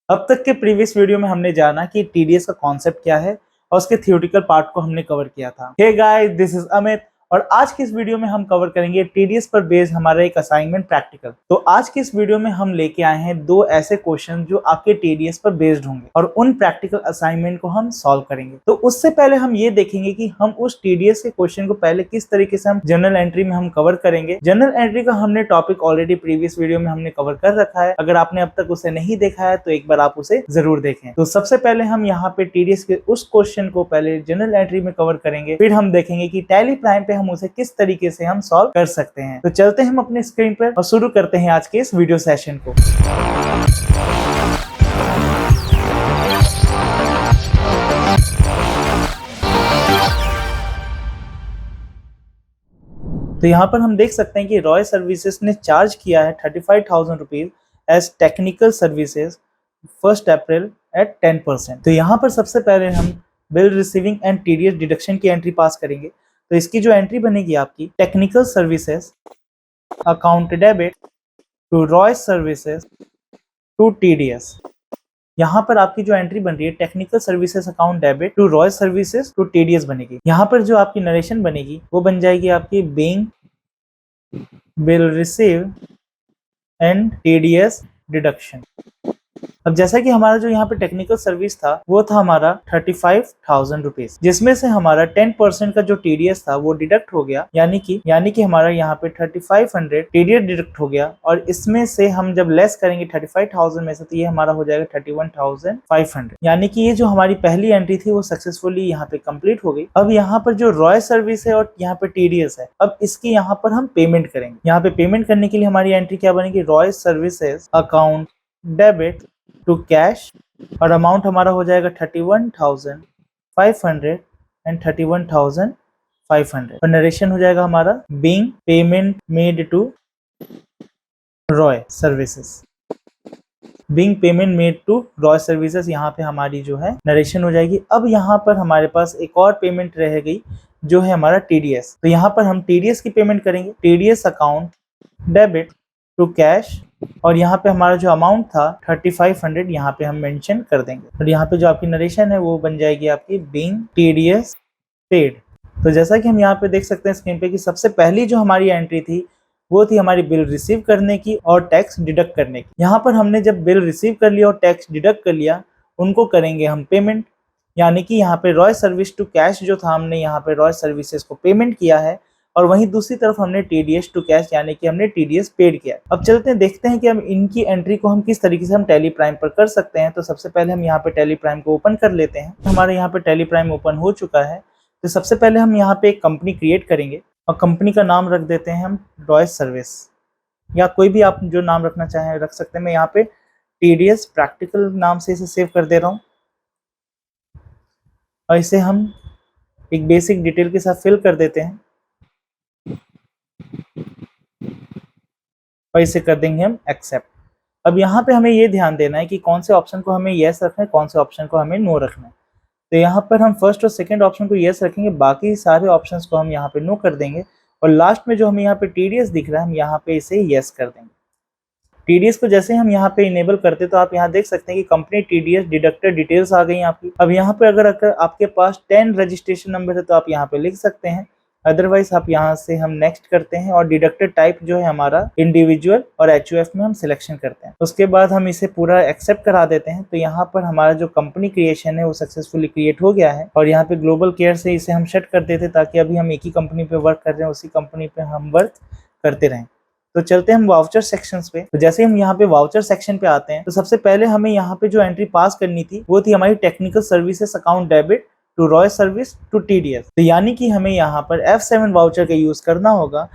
अब तक के प्रीवियस वीडियो में हमने जाना कि टीडीएस का कॉन्सेप्ट क्या है और उसके थियोरेटिकल पार्ट को हमने कवर किया था। Hey guys, this is Amit और आज की इस वीडियो में हम कवर करेंगे टीडीएस पर बेस्ड हमारा एक असाइनमेंट प्रैक्टिकल। तो आज की इस वीडियो में हम लेके आए हैं दो ऐसे क्वेश्चन जो आपके टीडीएस पर बेस्ड होंगे और उन प्रैक्टिकल असाइनमेंट को हम सॉल्व करेंगे। तो उससे पहले हम ये देखेंगे कि हम उस टीडीएस के क्वेश्चन को पहले किस तरीके से हम जनरल एंट्री में हम कवर करेंगे। जनरल एंट्री का हमने टॉपिक ऑलरेडी प्रीवियस वीडियो में हमने कवर कर रखा है। अगर आपने अब तक उसे नहीं देखा है तो एक बार आप उसे जरूर देखें। तो सबसे पहले हम यहाँ पे टीडीएस के उस क्वेश्चन को पहले जनरल एंट्री में कवर करेंगे, फिर हम देखेंगे कि टैली प्राइम पे हम उसे किस तरीके से हम सॉल्व कर सकते हैं। तो चलते हैं हम अपने स्क्रीन पर और शुरू करते हैं आज के इस वीडियो सेशन को। तो यहाँ पर हम देख सकते हैं कि रॉय सर्विसेज ने चार्ज किया है 35,000 rupees as technical services 1 April at 10%। तो यहाँ पर सबसे पहले हम bill receiving and TDS deduction की एंट्री पास करेंगे। तो इसकी जो एंट्री बनेगी आपकी technical services account debit to Roy services to TDS. यहाँ पर आपकी जो एंट्री बन रही है technical services account debit to Roy services to TDS बनेगी। यहाँ पर जो आपकी नरेशन बनेगी वो बन जाएगी आपकी being bill receive and TDS deduction. अब जैसा कि हमारा जो यहाँ पे टेक्निकल सर्विस था वो था हमारा 35,000 रुपीज, जिसमें से हमारा 10% का जो टीडीएस था वो डिडक्ट हो गया, यानी कि हमारा यहाँ पे 3500 टीडीएस डिडक्ट हो गया। और इसमें से हम जब लेस करेंगे 35,000 में से तो ये हमारा हो जाएगा 31,500, यानी कि ये जो हमारी पहली एंट्री थी वो सक्सेसफुली यहाँ पे कंप्लीट हो गई। अब यहाँ पर जो रॉय सर्विस है और यहाँ पे टीडीएस है, अब इसकी यहाँ पर हम पेमेंट करेंगे। यहाँ पे पेमेंट करने के लिए हमारी एंट्री क्या बनेगी, Roy services account debit to cash, और अमाउंट हमारा हो जाएगा 31,500 एंड 31,500। और नरेशन हो जाएगा हमारा being payment made to Roy services, being payment made to Roy services. यहाँ पे हमारी जो है नरेशन हो जाएगी। अब यहाँ पर हमारे पास एक और पेमेंट रह गई जो है हमारा टीडीएस। तो यहाँ पर हम टीडीएस की पेमेंट करेंगे, TDS account debit to cash, और यहाँ पे हमारा जो अमाउंट था 3500 यहाँ पे हम मेंशन कर देंगे। और यहाँ पे जो आपकी नरेशन है वो बन जाएगी आपकी बीइंग टीडीएस पेड। तो जैसा कि हम यहाँ पे देख सकते हैं स्क्रीन पे कि सबसे पहली जो हमारी एंट्री थी वो थी हमारी बिल रिसीव करने की और टैक्स डिडक्ट करने की। यहाँ पर हमने जब बिल रिसीव कर लिया और टैक्स डिडक्ट कर लिया, उनको करेंगे हम पेमेंट, यानी कि यहाँ पे रॉय सर्विस टू कैश जो था हमने यहाँ पे रॉय सर्विसेज को पेमेंट किया है, और वहीं दूसरी तरफ हमने टीडीएस टू कैश यानी कि हमने टीडीएस पेड किया। अब चलते हैं देखते हैं कि हम इनकी एंट्री को हम किस तरीके से हम टैली प्राइम पर कर सकते हैं। तो सबसे पहले हम यहाँ पे टैली प्राइम को ओपन कर लेते हैं। तो हमारे यहाँ पे टैली प्राइम ओपन हो चुका है। तो सबसे पहले हम यहाँ पे एक कंपनी क्रिएट करेंगे और कंपनी का नाम रख देते हैं हम रॉय सर्विस, या कोई भी आप जो नाम रखना चाहें रख सकते हैं। मैं यहाँ पे टीडीएस प्रैक्टिकल नाम से इसे सेव कर दे रहा हूँ, और इसे हम एक बेसिक डिटेल के साथ फिल कर देते हैं और इसे कर देंगे हम एक्सेप्ट। अब यहाँ पे हमें ये ध्यान देना है कि कौन से ऑप्शन को हमें येस रखना है, कौन से ऑप्शन को हमें नो रखना है। तो यहाँ पर हम फर्स्ट और सेकंड ऑप्शन को येस रखेंगे, बाकी सारे ऑप्शंस को हम यहाँ पे नो कर देंगे, और लास्ट में जो हमें यहाँ पे टीडीएस दिख रहा है हम यहाँ पे इसे येस कर देंगे। टीडीएस को जैसे हम यहाँ पे इनेबल करते तो आप यहाँ देख सकते हैं कि कंपनी टीडीएस डिडक्टेड डिटेल्स आ गई आपकी। अब यहाँ पे अगर आपके पास 10 रजिस्ट्रेशन नंबर है तो आप यहाँ पे लिख सकते हैं, अदरवाइज आप यहाँ से हम नेक्स्ट करते हैं और डिडक्टेड टाइप जो है हमारा इंडिविजुअल और एचयूएफ में हम सिलेक्शन करते हैं। उसके बाद हम इसे पूरा एक्सेप्ट करा देते हैं। तो यहाँ पर हमारा जो कंपनी क्रिएशन है वो सक्सेसफुली क्रिएट हो गया है, और यहाँ पे ग्लोबल केयर से इसे हम सेट कर देते ताकि अभी हम एक ही कंपनी पे वर्क कर रहे हैं, उसी कंपनी पे हम वर्क करते रहें। तो चलते हैं हम वाउचर सेक्शंस पे। तो जैसे हम यहाँ पे वाउचर सेक्शन पे आते हैं तो सबसे पहले हमें यहाँ पे जो एंट्री पास करनी थी वो थी हमारी technical services account debit to Roy service to TDS. तो यानी कि हमें यहाँ पर F7 वाउचर का यूज करना होगा।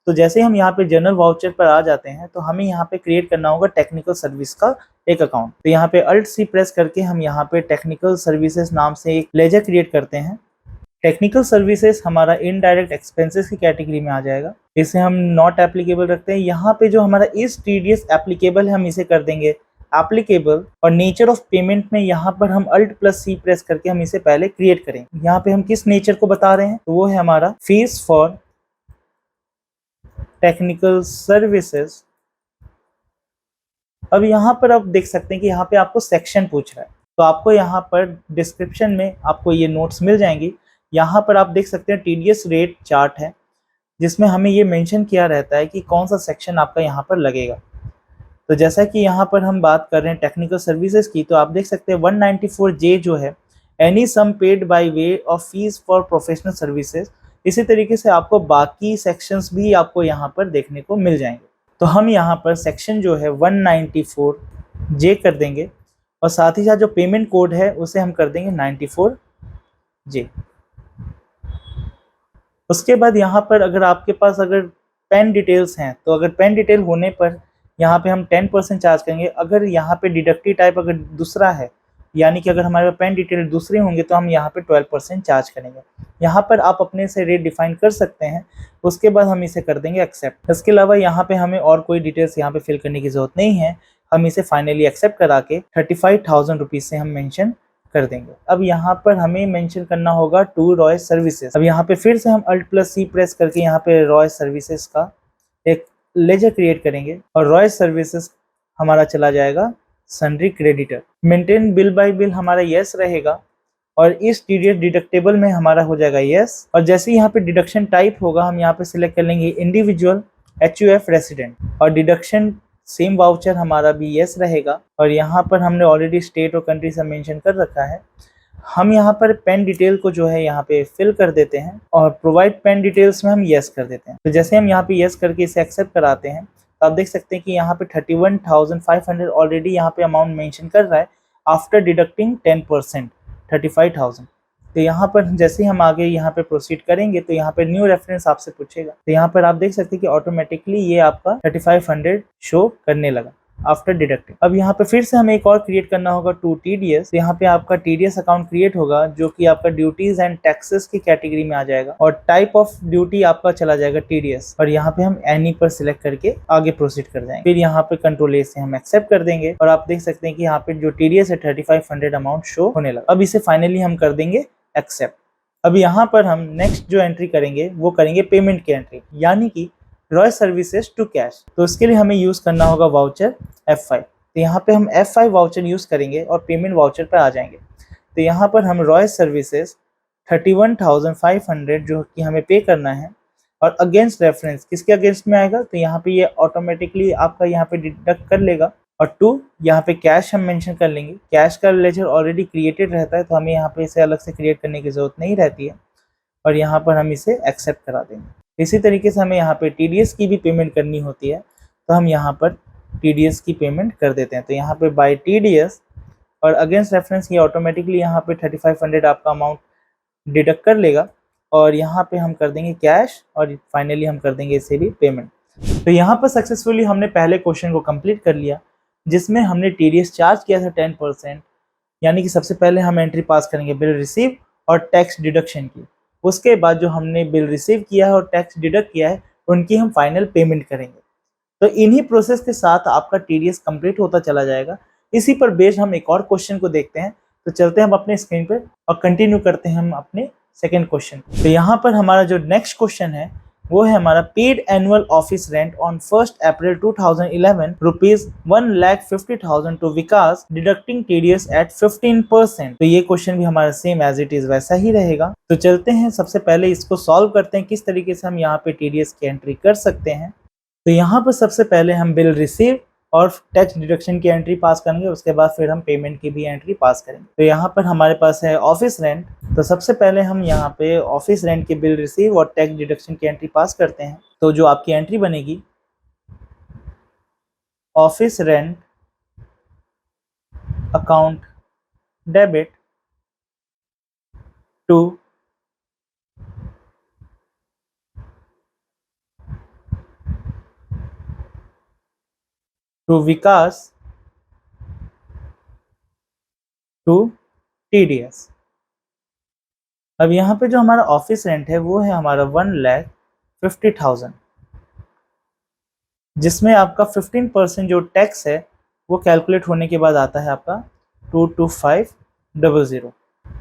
तो जैसे हम यहाँ पे जनरल वाउचर पर आ जाते हैं तो हमें यहाँ पे क्रिएट करना होगा टेक्निकल सर्विस का एक अकाउंट। तो यहाँ पे Alt C प्रेस करके हम यहाँ पे टेक्निकल सर्विसेज नाम से एक लेजर क्रिएट करते हैं। टेक्निकल सर्विसेज हमारा इनडायरेक्ट एक्सपेंसेस की कैटेगरी में आ जाएगा, इसे हम नॉट एप्लीकेबल रखते हैं। यहाँ पे जो हमारा इस टीडीएस एप्लीकेबल है हम इसे कर देंगे एप्लीकेबल, और नेचर ऑफ पेमेंट में यहाँ पर हम Alt+C प्रेस करके हम इसे पहले क्रिएट करें। यहाँ पे हम किस नेचर को बता रहे हैं तो वो है हमारा फीस फॉर टेक्निकल सर्विसेज अब यहाँ पर आप देख सकते हैं कि यहाँ पे आपको सेक्शन पूछ रहा है, तो आपको यहाँ पर डिस्क्रिप्शन में आपको ये नोट्स मिल जाएंगी। यहाँ पर आप देख सकते हैं टीडीएस रेट चार्ट है, जिसमें हमें ये मेंशन किया रहता है कि कौन सा सेक्शन आपका यहाँ पर लगेगा। तो जैसा कि यहाँ पर हम बात कर रहे हैं टेक्निकल सर्विसेज की, तो आप देख सकते हैं 194J जो है any sum paid by way of fees for professional services. इसी तरीके से आपको बाकी सेक्शंस भी आपको यहाँ पर देखने को मिल जाएंगे। तो हम यहाँ पर सेक्शन जो है 194J कर देंगे और साथ ही साथ जो पेमेंट कोड है उसे हम कर देंगे 94J। उसके बाद यहाँ पर अगर आपके पास अगर पेन डिटेल्स हैं, तो अगर पेन डिटेल होने पर यहाँ पे हम 10% चार्ज करेंगे। अगर यहाँ पे डिडक्टिव टाइप अगर दूसरा है, यानी कि अगर हमारे पास पेन डिटेल दूसरे होंगे, तो हम यहाँ पे 12% चार्ज करेंगे। यहाँ पर आप अपने से रेट डिफाइन कर सकते हैं। उसके बाद हम इसे कर देंगे एक्सेप्ट। इसके अलावा यहाँ पे हमें और कोई डिटेल्स यहाँ पे फिल करने की ज़रूरत नहीं है। हम इसे फाइनली एक्सेप्ट करा के 35,000 रुपीज़ से हम मेंशन कर देंगे। अब यहाँ पर हमें मेंशन करना होगा टू रॉयस सर्विसेज। अब यहाँ पे फिर से हम Alt+C प्रेस करके यहाँ पे रॉयस सर्विसेज का एक लेजर क्रिएट करेंगे और रॉयस सर्विसेज हमारा चला जाएगा sundry creditor. Maintain bill bye bill हमारा यस रहेगा और इस टीडीएस डिडक्टेबल में हमारा हो जाएगा यस। और जैसे यहाँ पे डिडक्शन टाइप होगा, हम यहाँ पे सिलेक्ट कर लेंगे इंडिविजुअल HUF रेसिडेंट और डिडक्शन सेम वाउचर हमारा भी यस रहेगा। और यहाँ पर हमने ऑलरेडी स्टेट और कंट्री से मेंशन कर रखा है। हम यहाँ पर पेन डिटेल को जो है यहाँ पे फिल कर देते हैं और प्रोवाइड पेन डिटेल्स में हम यस कर देते हैं। तो जैसे हम यहाँ पे यस करके इसे एक्सेप्ट कराते हैं, तो आप देख सकते हैं कि यहाँ पे 31,500 ऑलरेडी यहाँ पे अमाउंट मेंशन कर रहा है आफ्टर डिडक्टिंग 10% 35,000। तो यहाँ पर जैसे ही हम आगे यहाँ पे प्रोसीड करेंगे, तो यहाँ पे न्यू रेफरेंस आपसे पूछेगा। तो यहाँ पर आप देख सकते हैं कि ऑटोमेटिकली ये आपका 3500 शो करने लगा आफ्टर डिडक्टिंग। अब यहाँ पे फिर से हमें एक और क्रिएट करना होगा टू TDS। यहाँ पे आपका TDS अकाउंट क्रिएट होगा, जो कि आपका ड्यूटीज एंड टैक्सेस की कैटेगरी में आ जाएगा और टाइप ऑफ ड्यूटी आपका चला जाएगा TDS। और यहाँ पे हम एनी पर सिलेक्ट करके आगे प्रोसीड कर जाएंगे। फिर यहाँ पे Ctrl+A से हम एक्सेप्ट कर देंगे और आप देख सकते हैं कि यहाँ पे जो TDS है 3500 अमाउंट शो होने लगा। अब इसे फाइनली हम कर देंगे एक्सेप्ट। अब यहाँ पर हम नेक्स्ट जो एंट्री करेंगे वो करेंगे पेमेंट की एंट्री, यानी कि रॉयस सर्विसेज टू कैश। तो उसके लिए हमें यूज करना होगा वाउचर F5। तो यहाँ पे हम F5 वाउचर यूज करेंगे और पेमेंट वाउचर पर आ जाएंगे। तो यहाँ पर हम रॉयस सर्विसेज 31,500 जो कि हमें पे करना है और अगेंस्ट रेफरेंस किसके अगेंस्ट में आएगा, तो यहाँ पे ये ऑटोमेटिकली आपका यहाँ पे डिडक्ट कर लेगा। और टू यहाँ पे कैश हम मेंशन कर लेंगे। कैश का लेजर ऑलरेडी क्रिएटेड रहता है, तो हमें यहाँ पे इसे अलग से क्रिएट करने की जरूरत नहीं रहती है और यहाँ पर हम इसे एक्सेप्ट करा देंगे। इसी तरीके से हमें यहाँ पे TDS की भी पेमेंट करनी होती है, तो हम यहाँ पर TDS की पेमेंट कर देते हैं। तो यहाँ पे बाय TDS और अगेंस्ट रेफरेंस ये ऑटोमेटिकली यहाँ पे 3500 आपका अमाउंट डिडक्ट कर लेगा और यहाँ पे हम कर देंगे कैश और फाइनली हम कर देंगे इसे भी पेमेंट। तो यहाँ पर सक्सेसफुली हमने पहले क्वेश्चन को कंप्लीट कर लिया, जिसमें हमने TDS चार्ज किया था 10%। यानी कि सबसे पहले हम एंट्री पास करेंगे बिल रिसीव और टैक्स डिडक्शन की। उसके बाद जो हमने बिल रिसीव किया है और टैक्स डिडक्ट किया है, उनकी हम फाइनल पेमेंट करेंगे। तो इन्हीं प्रोसेस के साथ आपका TDS कंप्लीट होता चला जाएगा। इसी पर बेस्ड हम एक और क्वेश्चन को देखते हैं। तो चलते हैं हम अपने स्क्रीन पर और कंटिन्यू करते हैं हम अपने सेकेंड क्वेश्चन। तो यहाँ पर हमारा जो नेक्स्ट क्वेश्चन है वो है हमारा paid annual office rent on 1 April 2011 ₹1,50,000 to Vikas deducting TDS at 15%। तो ये क्वेश्चन भी हमारा सेम एज इट इज वैसा ही रहेगा। तो चलते हैं सबसे पहले इसको सॉल्व करते हैं, किस तरीके से हम यहाँ पे TDS की एंट्री कर सकते हैं। तो यहाँ पर सबसे पहले हम बिल रिसीव और टैक्स डिडक्शन की एंट्री पास करेंगे, उसके बाद फिर हम पेमेंट की भी एंट्री पास करेंगे। तो यहाँ पर हमारे पास है ऑफिस रेंट। तो सबसे पहले हम यहाँ पे ऑफिस रेंट के बिल रिसीव और टैक्स डिडक्शन की एंट्री पास करते हैं। तो जो आपकी एंट्री बनेगी, office rent account debit to Vikas to TDS। अब यहाँ पे जो हमारा ऑफिस रेंट है वो है हमारा 1,50,000, जिसमें आपका 15% जो टैक्स है वो कैलकुलेट होने के बाद आता है आपका 22500।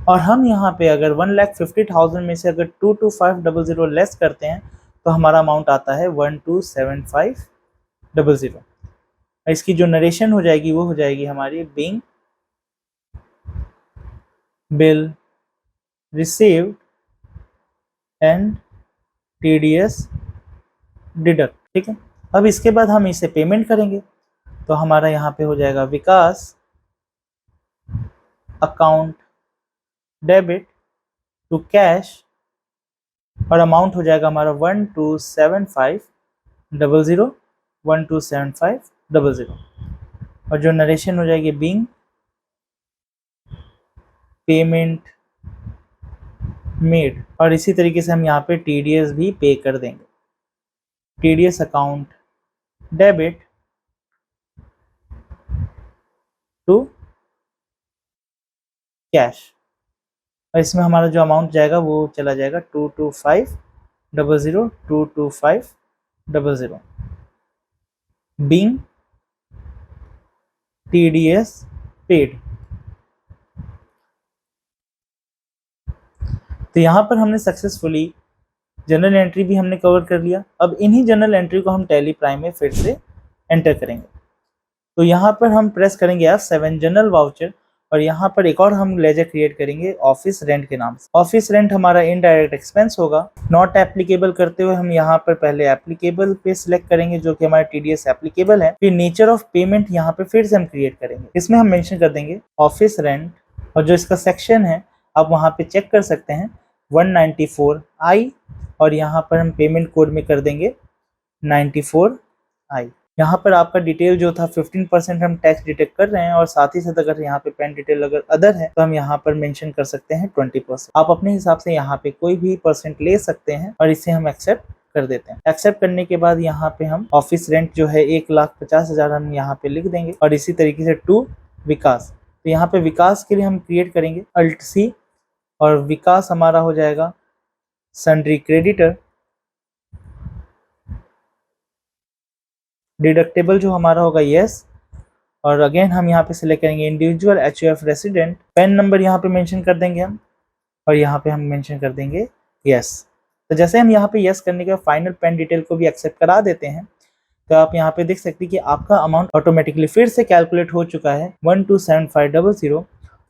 और हम यहाँ पे अगर 1,50,000 में से अगर 22500 लेस करते हैं तो हमारा अमाउंट आता है 127500। इसकी जो नरेशन हो जाएगी वो हो जाएगी हमारी being bill received and TDS deduct. ठीक है, अब इसके बाद हम इसे पेमेंट करेंगे, तो हमारा यहाँ पे हो जाएगा विकास अकाउंट डेबिट टू कैश, और अमाउंट हो जाएगा हमारा 127500 127500, और जो नरेशन हो जाएगी बीइंग पेमेंट मेड, और इसी तरीके से हम यहाँ पे टीडीएस भी पे कर देंगे, TDS account debit to cash, और इसमें हमारा जो अमाउंट जाएगा वो चला जाएगा 225000 225000 बीइंग टीडीएस पेड। तो यहाँ पर हमने सक्सेसफुली जनरल एंट्री भी हमने कवर कर लिया। अब इन्हीं जनरल एंट्री को हम टैली प्राइम में फिर से एंटर करेंगे। तो यहाँ पर हम प्रेस करेंगे F7 जनरल वाउचर, और यहाँ पर एक और हम लेजर क्रिएट करेंगे ऑफिस रेंट के नाम से। ऑफिस रेंट हमारा इनडायरेक्ट एक्सपेंस होगा, नॉट एप्लीकेबल करते हुए हम यहाँ पर पहले एप्लीकेबल पे सिलेक्ट करेंगे जो कि हमारा टीडीएस एप्लीकेबल है। फिर नेचर ऑफ पेमेंट यहाँ पे फिर से हम क्रिएट करेंगे, इसमें हम मेंशन कर देंगे ऑफिस रेंट, और जो इसका सेक्शन है आप वहाँ पे चेक कर सकते हैं 194I, और यहाँ पर हम पेमेंट कोड में कर देंगे 94I। यहाँ पर आपका डिटेल जो था 15% हम टैक्स डिटेक्ट कर रहे हैं, और साथ ही साथ अगर यहाँ पे पेन डिटेल अगर अदर है तो हम यहाँ पर मेंशन कर सकते हैं 20%। आप अपने हिसाब से यहाँ पे कोई भी परसेंट ले सकते हैं, और इसे हम एक्सेप्ट कर देते हैं। एक्सेप्ट करने के बाद यहाँ पे हम ऑफिस रेंट जो है 1,50,000 हम यहाँ पे लिख देंगे, और इसी तरीके से टू विकास। तो यहाँ पे विकास के लिए हम क्रिएट करेंगे Alt+C, और विकास हमारा हो जाएगा सन्ड्री क्रेडिटर, डिडक्टेबल जो हमारा होगा यस, और अगेन हम यहाँ पे सिलेक्ट करेंगे individual HUF resident, pan number यहाँ पे मेंशन कर देंगे हम, और यहाँ पे हम मेंशन कर देंगे यस। तो जैसे हम यहाँ पे यस करने के बाद फाइनल पैन डिटेल को भी एक्सेप्ट करा देते हैं, तो आप यहाँ पे देख सकते हैं कि आपका अमाउंट ऑटोमेटिकली फिर से कैलकुलेट हो चुका है 127500,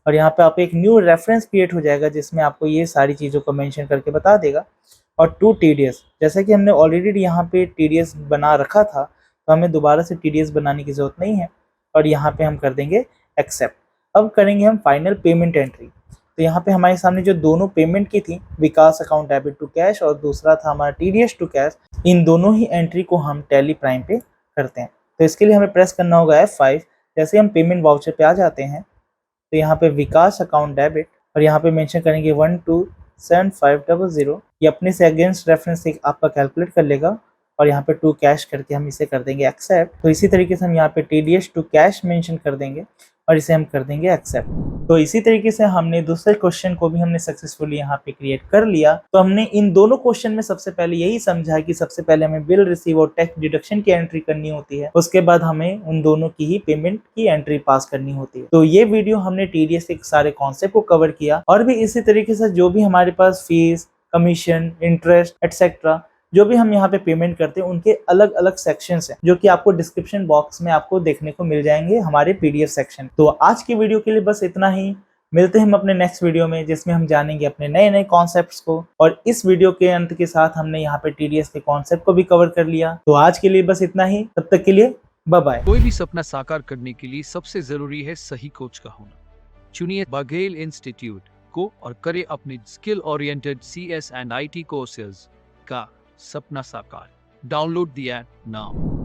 और यहाँ पे आप एक न्यू रेफरेंस क्रिएट हो जाएगा जिसमें आपको ये सारी चीज़ों को मेंशन करके बता देगा। और टू टीडीएस, जैसा कि हमने ऑलरेडी यहाँ पे टीडीएस बना रखा था, तो हमें दोबारा से टीडीएस बनाने की ज़रूरत नहीं है, और यहाँ पे हम कर देंगे एक्सेप्ट। अब करेंगे हम फाइनल पेमेंट एंट्री। तो यहाँ पे हमारे सामने जो दोनों पेमेंट की थी, विकास अकाउंट डेबिट टू कैश और दूसरा था हमारा टीडीएस टू कैश, इन दोनों ही एंट्री को हम टैली प्राइम पे करते हैं। तो इसके लिए हमें प्रेस करना होगा F5। जैसे हम पेमेंट वाउचर पे आ जाते हैं, तो यहाँ पे विकास अकाउंट डेबिट, और यहाँ पे मेंशन करेंगे 127500, ये अपने से अगेंस्ट रेफरेंस से आपका कैलकुलेट कर लेगा, और यहाँ पे टू कैश करके हम इसे कर देंगे एक्सेप्ट। तो इसी तरीके से हम यहाँ पे टीडीएस टू कैश मेंशन कर देंगे, और इसे हम कर देंगे एक्सेप्ट। तो इसी तरीके से हमने दूसरे क्वेश्चन को भी हमने सक्सेसफुली यहाँ पे क्रिएट कर लिया। तो हमने इन दोनों क्वेश्चन में सबसे पहले यही समझा कि सबसे पहले हमें बिल रिसीव और टैक्स डिडक्शन की एंट्री करनी होती है, उसके बाद हमें उन दोनों की ही पेमेंट की एंट्री पास करनी होती है। तो ये वीडियो हमने टीडीएस के सारे कॉन्सेप्ट को कवर किया, और भी इसी तरीके से जो भी हमारे पास फीस, कमीशन, इंटरेस्ट एटसेट्रा जो भी हम यहाँ पे पेमेंट करते हैं, उनके अलग अलग सेक्शंस हैं जो कि आपको डिस्क्रिप्शन बॉक्स में आपको देखने को मिल जाएंगे हमारे पीडीएफ सेक्शन। तो आज की वीडियो के लिए बस इतना ही। मिलते हैं हम अपने नेक्स्ट वीडियो में, जिसमें हम जानेंगे अपने नए नए कॉन्सेप्ट्स को, और इस वीडियो के अंत के साथ हमने यहाँ पे टीडीएस के कॉन्सेप्ट को भी कवर कर लिया। तो आज के लिए बस इतना ही, तब तक के लिए बाय बाय। कोई भी सपना साकार करने के लिए सबसे जरूरी है सही कोच का होना। चुनिए बघेल इंस्टीट्यूट को और करें अपने skill oriented CS and IT courses का सपना साकार। Download the app now.